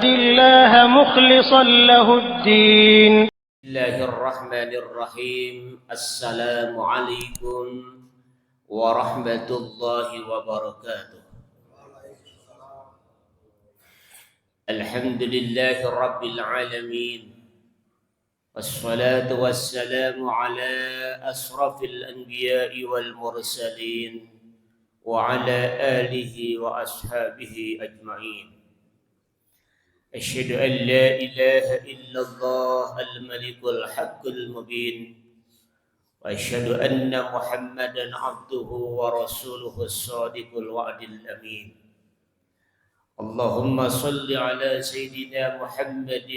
الله مخلصا له الدين. بسم الله الرحمن الرحيم. السلام عليكم ورحمة الله وبركاته. الحمد لله رب العالمين، والصلاة والسلام على أشرف الأنبياء والمرسلين وعلى آله وأصحابه أجمعين. أشهد أن لا إله إلا الله الملك الحق المبين، وأشهد أن محمدا عبده ورسوله الصادق الوعد الأمين. اللهم صل على سيدنا محمد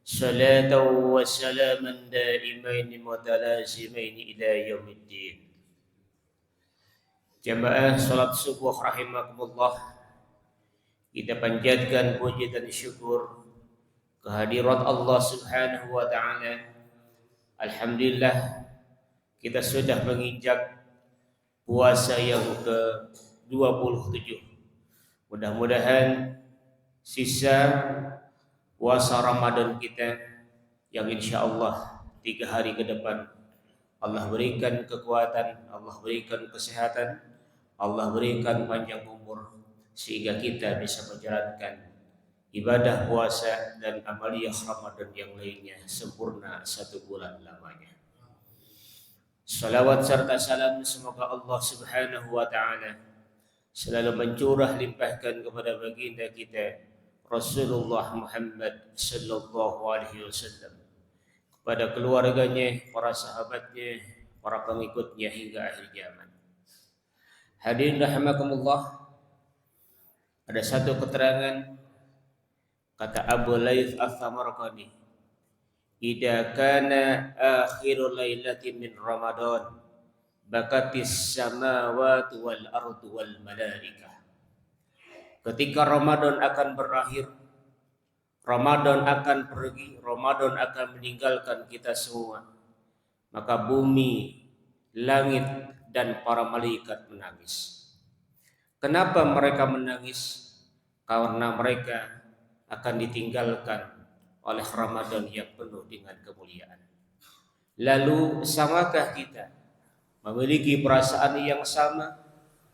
صلاة وسلاما دائمين متلازمين إلى يوم الدين. Jamaah salat subuh rahimakumullah, kita panjatkan puji dan syukur kehadirat Allah Subhanahu wa taala. Alhamdulillah, kita sudah menginjak puasa yang ke-27. Mudah-mudahan sisa puasa Ramadan kita yang insya Allah 3 hari ke depan Allah berikan kekuatan, Allah berikan kesehatan, Allah berikan panjang umur, sehingga kita bisa menjalankan ibadah puasa dan amaliyah Ramadan yang lainnya sempurna 1 bulan lamanya. Salawat serta salam semoga Allah Subhanahu wa taala selalu mencurah limpahkan kepada baginda kita Rasulullah Muhammad sallallahu alaihi wasallam, kepada keluarganya, para sahabatnya, para pengikutnya hingga akhir zaman. Hadirin rahimakumullah, ada satu keterangan kata Abu Laith Al-Samarqandi, "Idza kana akhirul lailati min Ramadan, bakatis samawati wal ardu wal malaikah." Ketika Ramadan akan berakhir, Ramadan akan pergi, Ramadan akan meninggalkan kita semua, maka bumi, langit dan para malaikat menangis. Kenapa mereka menangis? Karena mereka akan ditinggalkan oleh Ramadan yang penuh dengan kemuliaan. Lalu samakah kita memiliki perasaan yang sama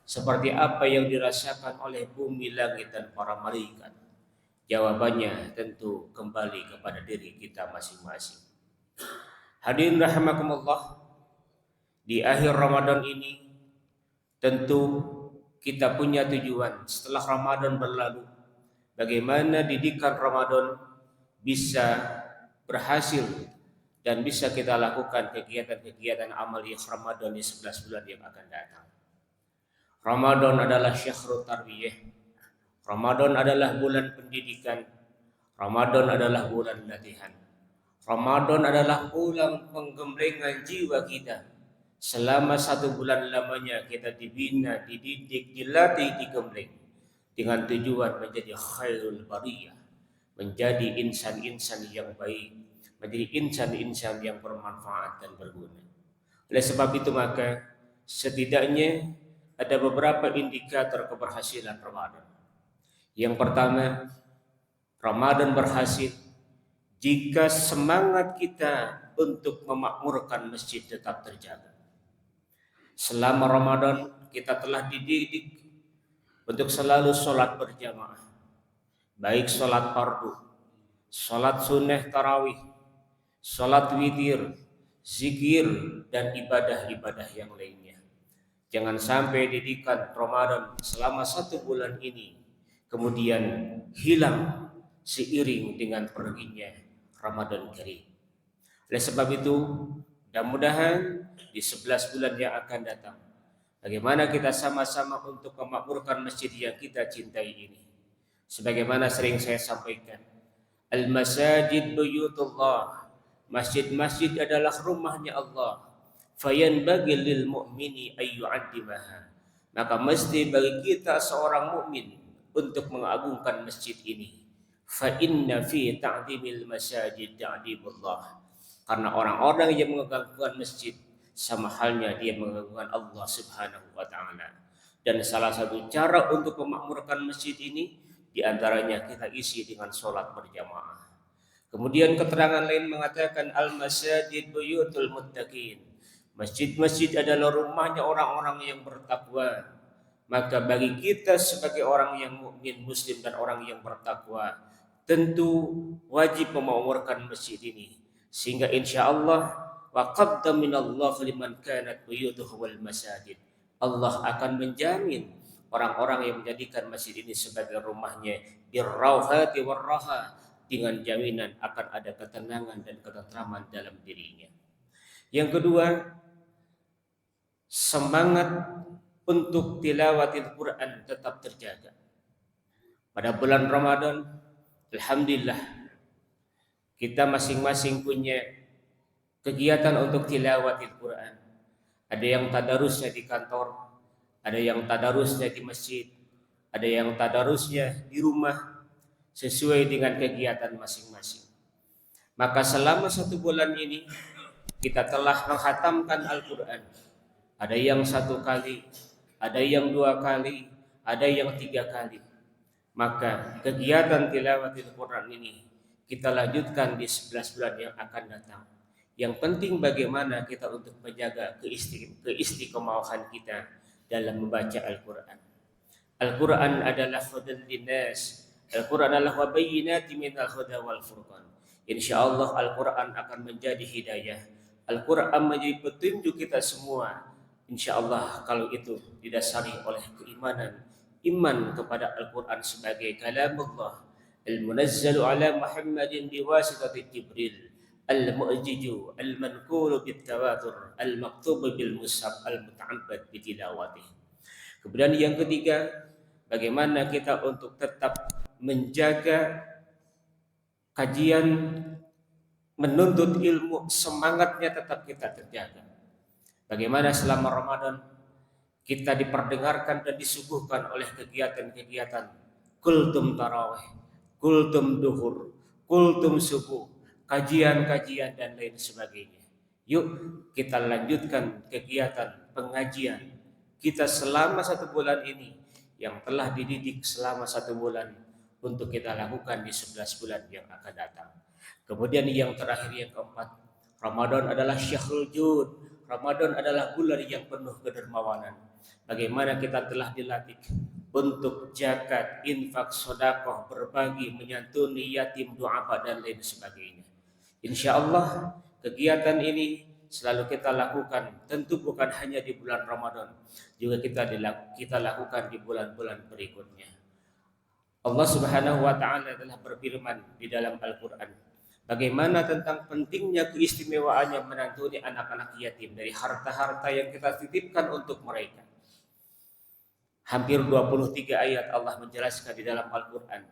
seperti apa yang dirasakan oleh bumi, langit dan para malaikat? Jawabannya tentu kembali kepada diri kita masing-masing. Hadirin rahimakumullah, di akhir Ramadan ini tentu kita punya tujuan setelah Ramadan berlalu, bagaimana didikan Ramadan bisa berhasil dan bisa kita lakukan kegiatan-kegiatan amaliyah Ramadan di 11 bulan yang akan datang. Ramadan adalah syahrul tarbiyah, Ramadan adalah bulan pendidikan, Ramadan adalah bulan latihan, Ramadan adalah bulan penggemblengan jiwa kita. Selama 1 bulan lamanya kita dibina, dididik, dilatih, digembleng dengan tujuan menjadi khairul bariyah, menjadi insan-insan yang baik, menjadi insan-insan yang bermanfaat dan berguna. Oleh sebab itu maka setidaknya ada beberapa indikator keberhasilan Ramadan. Yang pertama, Ramadan berhasil jika semangat kita untuk memakmurkan masjid tetap terjaga. Selama Ramadan kita telah dididik untuk selalu sholat berjamaah, baik sholat fardu, sholat sunnah tarawih, sholat witir, zikir, dan ibadah-ibadah yang lainnya. Jangan sampai didikan Ramadan selama 1 bulan ini kemudian hilang seiring dengan perginya Ramadan Karim. Oleh sebab itu, mudah-mudahan di 11 bulan yang akan datang, bagaimana kita sama-sama untuk memakmurkan masjid yang kita cintai ini. Sebagaimana sering saya sampaikan, al-masajid buyutullah, masjid-masjid adalah rumahnya Allah. Fayanbaghi lil mu'mini ay yu'addimaha, maka mesti bagi kita seorang mukmin untuk mengagungkan masjid ini. Fa inna fi ta'dimil masajid ta'dimullah, karena orang-orang yang mengagungkan masjid sama halnya dia mengagungkan Allah Subhanahu wa taala. Dan salah satu cara untuk memakmurkan masjid ini Di antaranya kita isi dengan sholat berjamaah. Kemudian keterangan lain mengatakan al-masajid buyutul muttaqin. Masjid-masjid adalah rumahnya orang-orang yang bertakwa. Maka bagi kita sebagai orang yang mukmin, muslim dan orang yang bertakwa, tentu wajib memakmurkan masjid ini. Sehingga insya Allah wa qaddaminallahu liman kanat buyutuhu wal masajid. Allah akan menjamin orang-orang yang menjadikan masjid ini sebagai rumahnya birrauhati warraha, dengan jaminan akan ada ketenangan dan ketentraman dalam dirinya. Yang kedua, semangat untuk tilawatil Quran tetap terjaga. Pada bulan Ramadan, alhamdulillah, kita masing-masing punya kegiatan untuk tilawatil Quran. Ada yang tadarusnya di kantor, ada yang tadarusnya di masjid, ada yang tadarusnya di rumah, sesuai dengan kegiatan masing-masing. Maka selama 1 bulan ini kita telah menghatamkan Al-Quran. Ada yang 1 kali, ada yang 2 kali, ada yang 3 kali. Maka kegiatan tilawatil Quran ini kita lanjutkan di 11 bulan yang akan datang. Yang penting bagaimana kita untuk menjaga keistiqomahan kita dalam membaca Al-Quran. Al-Quran adalah hudan linnas. Al-Quran adalah wabayyinati minal huda wal furqan. Insyaallah Al-Quran akan menjadi hidayah. Al-Quran menjadi petunjuk kita semua. Insyaallah kalau itu didasari oleh keimanan, iman kepada Al-Quran sebagai kalamullah, al-munazzalu ala Muhammadin biwasitati Jibril, al-mu'jiju, al-manqulu bit-tawatur, al-maktubu bil-mushaf, al-muta'abbad bitilawatih. Kemudian yang ketiga, bagaimana kita untuk tetap menjaga kajian, menuntut ilmu, semangatnya tetap kita terjaga. Bagaimana selama Ramadan kita diperdengarkan dan disuguhkan oleh kegiatan-kegiatan kultum tarawih, kultum duhur, kultum subuh, kajian-kajian dan lain sebagainya. Yuk kita lanjutkan kegiatan pengajian kita selama 1 bulan ini yang telah dididik selama 1 bulan untuk kita lakukan di 11 bulan yang akan datang. Kemudian yang terakhir, yang keempat, Ramadan adalah syahrul jud. Ramadan adalah bulan yang penuh kedermawanan. Bagaimana kita telah dilatih untuk zakat, infak, sedekah, berbagi, menyantuni yatim, duafa dan lain sebagainya. Insya Allah kegiatan ini selalu kita lakukan, tentu bukan hanya di bulan Ramadan, juga kita lakukan di bulan-bulan berikutnya. Allah Subhanahu wa taala telah berfirman di dalam Al-Qur'an bagaimana tentang pentingnya keistimewaannya menantuni anak-anak yatim dari harta-harta yang kita titipkan untuk mereka. Hampir 23 ayat Allah menjelaskan di dalam Al-Qur'an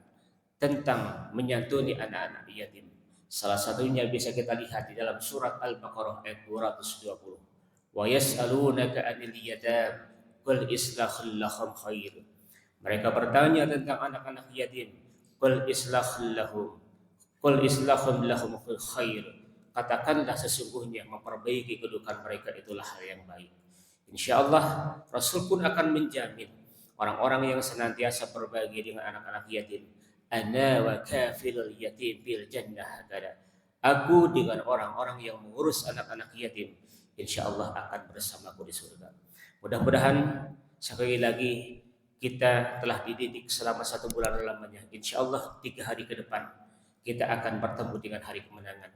tentang menyantuni anak-anak yatim. Salah satunya bisa kita lihat di dalam surat Al-Baqarah ayat 220. Wa yas'alunaka 'anil yatam qul islahul lahum khair. Mereka bertanya tentang anak-anak yatim. Qul islahul lahum khair. Katakanlah sesungguhnya memperbaiki kedudukan mereka itulah hal yang baik. Insyaallah Rasul pun akan menjamin orang-orang yang senantiasa berbagi dengan anak-anak yatim. Ana wa kafilul yatim bil jannah. Aku dengan orang-orang yang mengurus anak-anak yatim insyaallah akan bersamaku di surga. Mudah-mudahan sekali lagi kita telah dididik selama 1 bulan lamanya. Insyaallah 3 hari ke depan kita akan bertemu dengan hari kemenangan.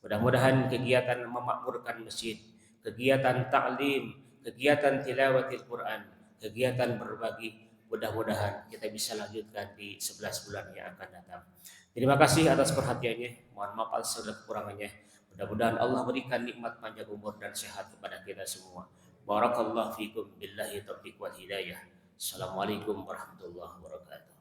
Mudah-mudahan kegiatan memakmurkan masjid, kegiatan ta'lim, kegiatan tilawatil Quran, kegiatan berbagi, mudah-mudahan kita bisa lanjutkan di 11 bulan yang akan datang. Terima kasih atas perhatiannya. Mohon maaf atas segala kekurangannya. Mudah-mudahan Allah berikan nikmat panjang umur dan sehat kepada kita semua. Barakallahu fikum billahi taufiq wal hidayah. Assalamualaikum warahmatullahi wabarakatuh.